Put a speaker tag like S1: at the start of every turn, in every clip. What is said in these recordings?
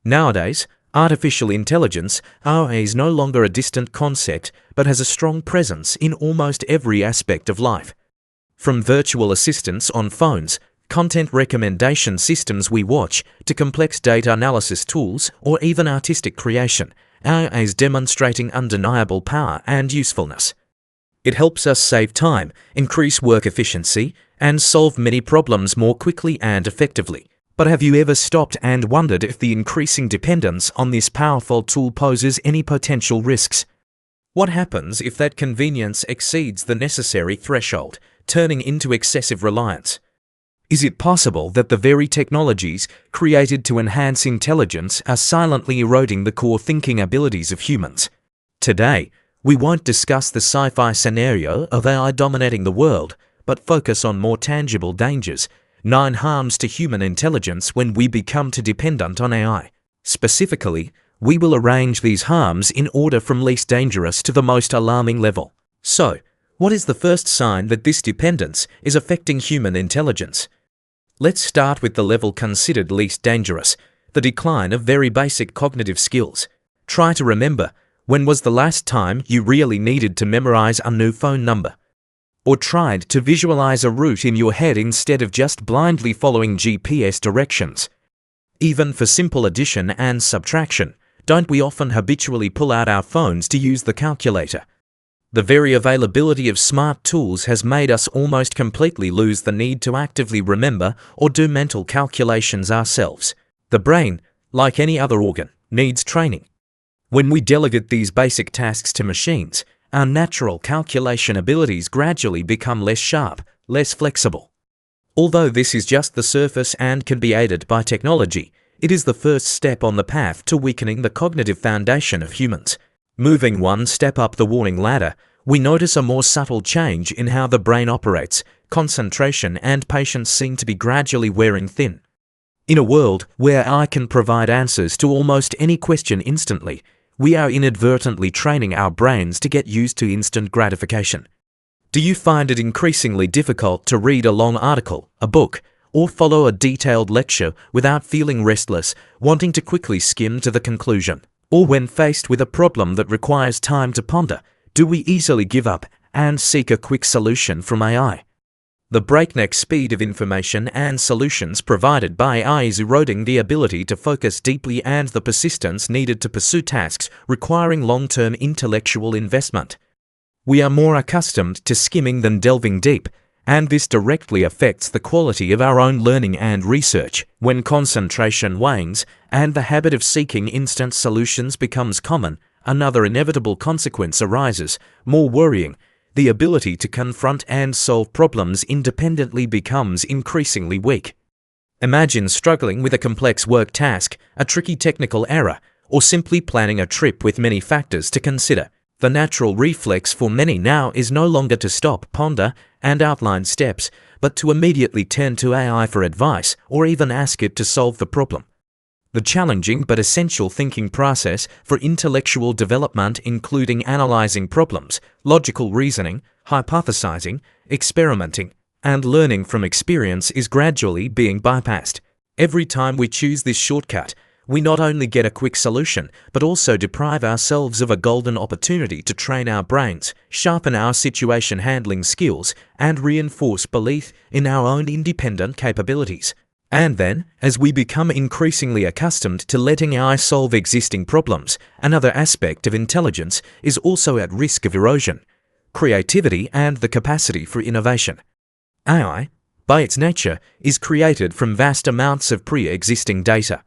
S1: Nowadays, artificial intelligence (AI) is no longer a distant concept but has a strong presence in almost every aspect of life. From virtual assistants on phones, content recommendation systems we watch, to complex data analysis tools or even artistic creation, AI is demonstrating undeniable power and usefulness. It helps us save time, increase work efficiency, and solve many problems more quickly and effectively. But have you ever stopped and wondered if the increasing dependence on this powerful tool poses any potential risks? What happens if that convenience exceeds the necessary threshold, turning into excessive reliance? Is it possible that the very technologies created to enhance intelligence are silently eroding the core thinking abilities of humans? Today, we won't discuss the sci-fi scenario of AI dominating the world, but focus on more tangible dangers, 9 harms to human intelligence when we become too dependent on AI. Specifically, we will arrange these harms in order from least dangerous to the most alarming level. So, what is the first sign that this dependence is affecting human intelligence? Let's start with the level considered least dangerous, the decline of very basic cognitive skills. Try to remember, when was the last time you really needed to memorize a new phone number? Or tried to visualize a route in your head instead of just blindly following GPS directions? Even for simple addition and subtraction, don't we often habitually pull out our phones to use the calculator? The very availability of smart tools has made us almost completely lose the need to actively remember or do mental calculations ourselves. The brain, like any other organ, needs training. When we delegate these basic tasks to machines, our natural calculation abilities gradually become less sharp, less flexible. Although this is just the surface and can be aided by technology, it is the first step on the path to weakening the cognitive foundation of humans. Moving one step up the warning ladder, we notice a more subtle change in how the brain operates. Concentration and patience seem to be gradually wearing thin. In a world where AI can provide answers to almost any question instantly, we are inadvertently training our brains to get used to instant gratification. Do you find it increasingly difficult to read a long article, a book, or follow a detailed lecture without feeling restless, wanting to quickly skim to the conclusion? Or when faced with a problem that requires time to ponder, do we easily give up and seek a quick solution from AI? The breakneck speed of information and solutions provided by AI is eroding the ability to focus deeply and the persistence needed to pursue tasks requiring long-term intellectual investment. We are more accustomed to skimming than delving deep, and this directly affects the quality of our own learning and research. When concentration wanes and the habit of seeking instant solutions becomes common, another inevitable consequence arises, more worrying. The ability to confront and solve problems independently becomes increasingly weak. Imagine struggling with a complex work task, a tricky technical error, or simply planning a trip with many factors to consider. The natural reflex for many now is no longer to stop, ponder, and outline steps, but to immediately turn to AI for advice or even ask it to solve the problem. The challenging but essential thinking process for intellectual development, including analyzing problems, logical reasoning, hypothesizing, experimenting, and learning from experience, is gradually being bypassed. Every time we choose this shortcut, we not only get a quick solution, but also deprive ourselves of a golden opportunity to train our brains, sharpen our situation handling skills, and reinforce belief in our own independent capabilities. And then, as we become increasingly accustomed to letting AI solve existing problems, another aspect of intelligence is also at risk of erosion: creativity and the capacity for innovation. AI, by its nature, is created from vast amounts of pre-existing data.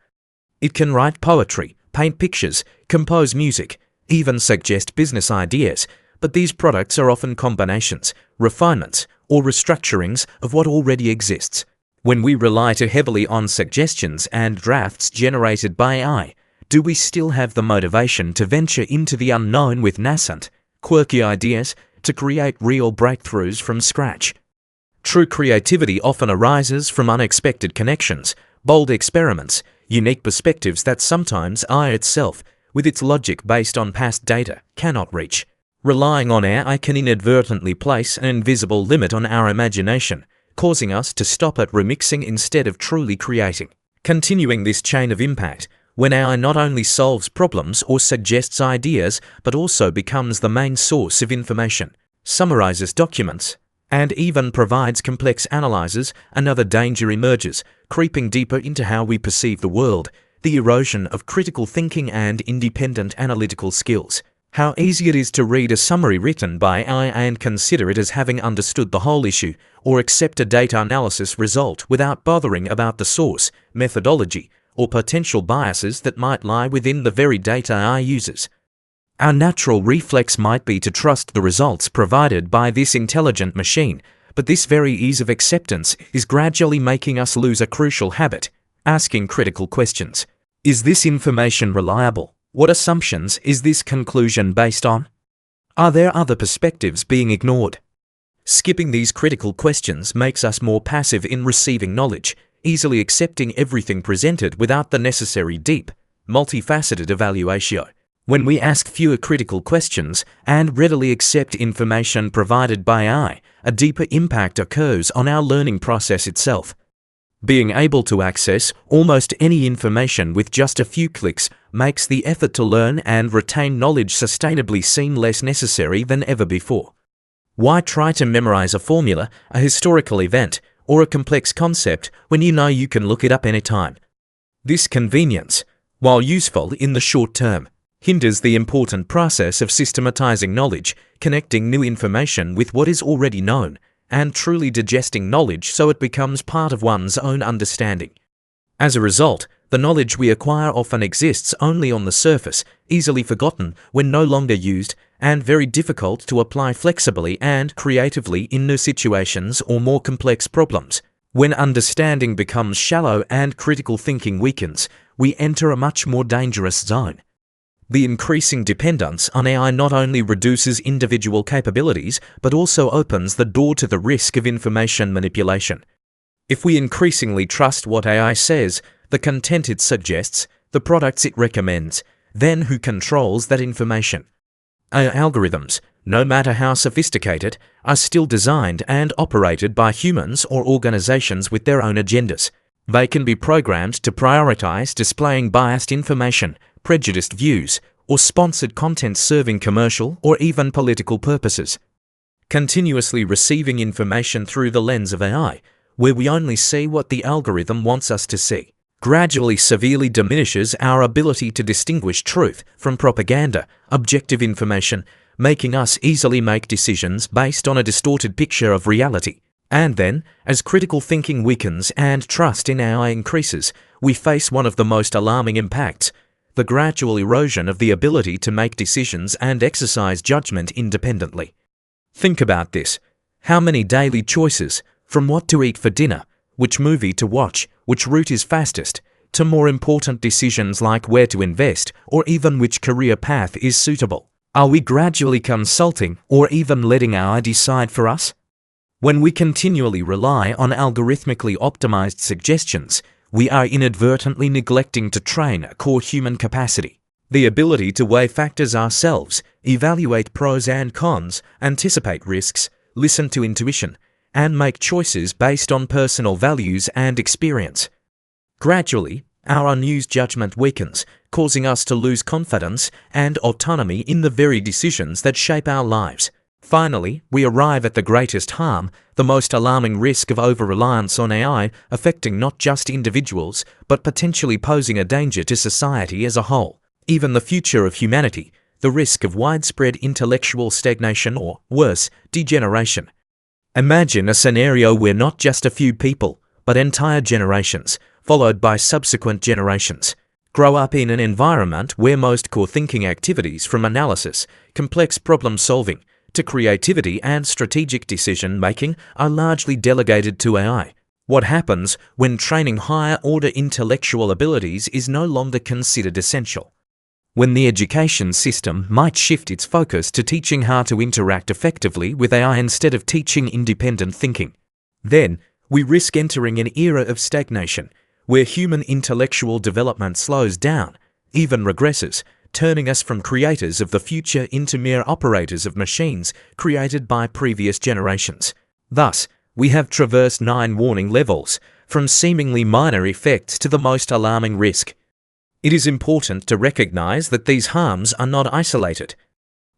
S1: It can write poetry, paint pictures, compose music, even suggest business ideas, but these products are often combinations, refinements, or restructurings of what already exists. When we rely too heavily on suggestions and drafts generated by AI, do we still have the motivation to venture into the unknown with nascent, quirky ideas to create real breakthroughs from scratch? True creativity often arises from unexpected connections, bold experiments, unique perspectives that sometimes AI itself, with its logic based on past data, cannot reach. Relying on AI can inadvertently place an invisible limit on our imagination, causing us to stop at remixing instead of truly creating. Continuing this chain of impact, when AI not only solves problems or suggests ideas, but also becomes the main source of information, summarizes documents, and even provides complex analyses, another danger emerges, creeping deeper into how we perceive the world, the erosion of critical thinking and independent analytical skills. How easy it is to read a summary written by AI and consider it as having understood the whole issue, or accept a data analysis result without bothering about the source, methodology, or potential biases that might lie within the very data AI uses. Our natural reflex might be to trust the results provided by this intelligent machine, but this very ease of acceptance is gradually making us lose a crucial habit: asking critical questions. Is this information reliable? What assumptions is this conclusion based on? Are there other perspectives being ignored? Skipping these critical questions makes us more passive in receiving knowledge, easily accepting everything presented without the necessary deep, multifaceted evaluation. When we ask fewer critical questions and readily accept information provided by AI, a deeper impact occurs on our learning process itself. Being able to access almost any information with just a few clicks makes the effort to learn and retain knowledge sustainably seem less necessary than ever before. Why try to memorize a formula, a historical event, or a complex concept when you know you can look it up anytime? This convenience, while useful in the short term, hinders the important process of systematizing knowledge, connecting new information with what is already known, and truly digesting knowledge so it becomes part of one's own understanding. As a result, the knowledge we acquire often exists only on the surface, easily forgotten when no longer used, and very difficult to apply flexibly and creatively in new situations or more complex problems. When understanding becomes shallow and critical thinking weakens, we enter a much more dangerous zone. The increasing dependence on AI not only reduces individual capabilities, but also opens the door to the risk of information manipulation. If we increasingly trust what AI says, the content it suggests, the products it recommends, then who controls that information? AI algorithms, no matter how sophisticated, are still designed and operated by humans or organizations with their own agendas. They can be programmed to prioritize displaying biased information, prejudiced views, or sponsored content serving commercial or even political purposes. Continuously receiving information through the lens of AI, where we only see what the algorithm wants us to see, gradually severely diminishes our ability to distinguish truth from propaganda, objective information, making us easily make decisions based on a distorted picture of reality. And then, as critical thinking weakens and trust in AI increases, we face one of the most alarming impacts: the gradual erosion of the ability to make decisions and exercise judgment independently. Think about this. How many daily choices, from what to eat for dinner, which movie to watch, which route is fastest, to more important decisions like where to invest or even which career path is suitable, are we gradually consulting or even letting AI decide for us? When we continually rely on algorithmically optimized suggestions, we are inadvertently neglecting to train a core human capacity, the ability to weigh factors ourselves, evaluate pros and cons, anticipate risks, listen to intuition, and make choices based on personal values and experience. Gradually, our unused judgment weakens, causing us to lose confidence and autonomy in the very decisions that shape our lives. Finally, we arrive at the greatest harm, the most alarming risk of over-reliance on AI affecting not just individuals, but potentially posing a danger to society as a whole, even the future of humanity, the risk of widespread intellectual stagnation or, worse, degeneration. Imagine a scenario where not just a few people, but entire generations, followed by subsequent generations, grow up in an environment where most core thinking activities, from analysis, complex problem-solving, to creativity and strategic decision-making, are largely delegated to AI. What happens when training higher-order intellectual abilities is no longer considered essential? When the education system might shift its focus to teaching how to interact effectively with AI instead of teaching independent thinking? Then, we risk entering an era of stagnation, where human intellectual development slows down, even regresses, turning us from creators of the future into mere operators of machines created by previous generations. Thus, we have traversed 9 warning levels, from seemingly minor effects to the most alarming risk. It is important to recognize that these harms are not isolated.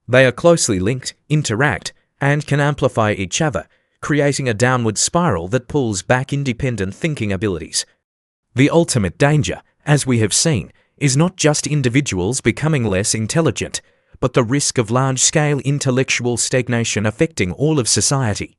S1: They are closely linked, interact, and can amplify each other, creating a downward spiral that pulls back independent thinking abilities. The ultimate danger, as we have seen, is not just individuals becoming less intelligent, but the risk of large-scale intellectual stagnation affecting all of society.